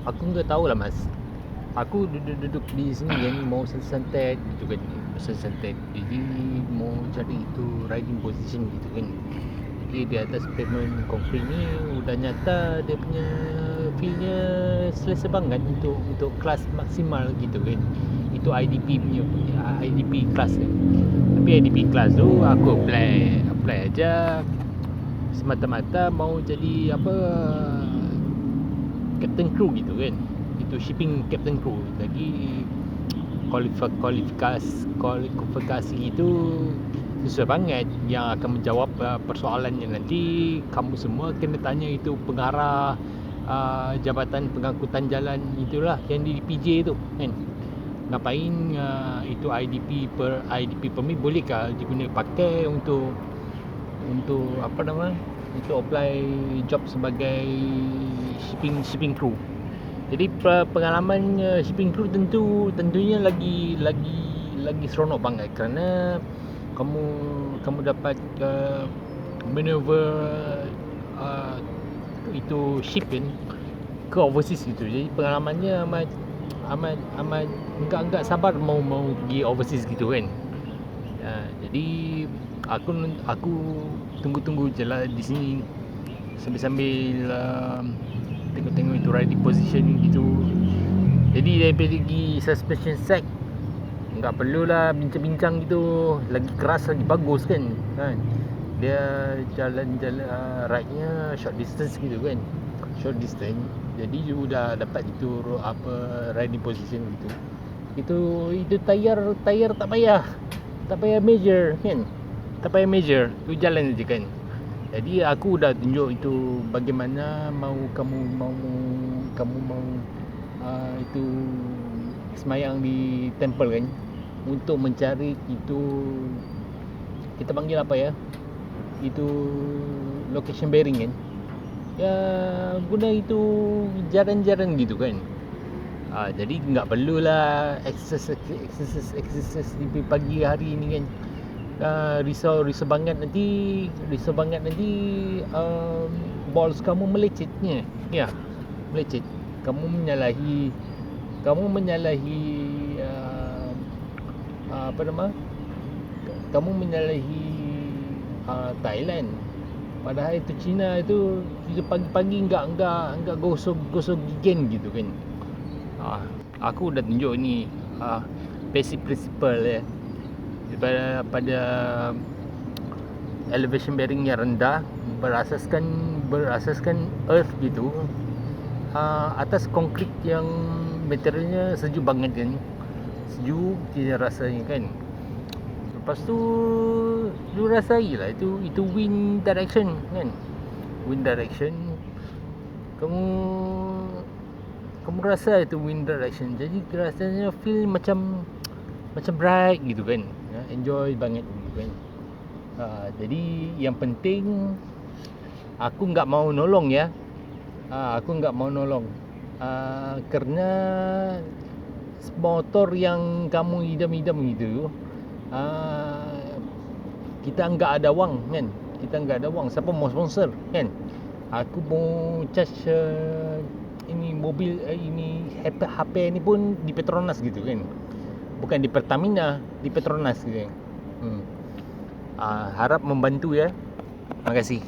Aku enggak tahu lah mas. Aku duduk di sini kan, mau santai gitu kan, santai. Jadi mau cari itu riding position gitu kan. Jadi di atas pavement konkrit ni udah nyata dia punya feel-nya selesa banget untuk kelas maksimal gitu kan. Itu IDP punya, IDP kelas kan. Tapi IDP kelas tu aku apply aja semata-mata mau jadi apa, captain crew gitu kan. Itu shipping captain crew lagi. Kualifikasi itu sesuai banget yang akan menjawab persoalannya. Nanti kamu semua kena tanya itu pengarah Jabatan Pengangkutan Jalan itulah yang di PJ tu kan. Ngapain itu IDP permit bolehkah digunakan pakai untuk apa nama, untuk apply job sebagai shipping crew. Jadi pengalaman shipping crew tentunya lagi seronok banget kerana kamu kamu dapat maneuver uh, itu ship kan ke overseas gitu. Jadi pengalamannya amat enggak sabar mau pergi overseas gitu kan. Jadi aku tunggu je lah di sini sambil tengok-tengok itu riding position gitu. Jadi daripada pergi suspension set, enggak perlulah bincang-bincang gitu, lagi keras lagi bagus kan. Dia jalan-jalan ride-nya short distance gitu kan. Short distance. Jadi you dah dapat itu apa, riding position gitu. Itu tayar tak payah measure kan. Tak payah measure, tu jalan je kan. Jadi aku dah tunjuk itu bagaimana kamu mau itu semayang di temple kan, untuk mencari itu, kita panggil apa ya, itu location bearing kan. Ya guna itu jaran-jaran gitu kan. Jadi enggak perlulah exercise di pagi hari ni kan. Risau banget nanti balls kamu melecetnya. Ya, melecet. Kamu menyalahi apa nama? Kamu menyalahi Thailand. Padahal itu China itu pagi-pagi enggak gosok gigin gitu kan. Aku dah tunjuk ni basic principle ya. Pada elevation bearing yang rendah, berasaskan earth gitu, atas konkrit yang materialnya sejuk banget kan. Sejuk je rasanya kan. Lepas tu lu rasailah itu wind direction kan. Wind direction, kamu kamu rasa itu wind direction. Jadi rasanya feel macam bright gitu kan. Enjoy banget gitu kan. Jadi yang penting aku enggak mau nolong ya. Aku enggak mau nolong. Kerana motor yang kamu idam-idam gitu, kita enggak ada wang kan. Kita enggak ada wang. Siapa mau sponsor kan? Aku mau charge ini mobil ini HP ni pun di Petronas gitu kan. Bukan di Pertamina, di Petronas gitu kan. Harap membantu ya. Terima kasih.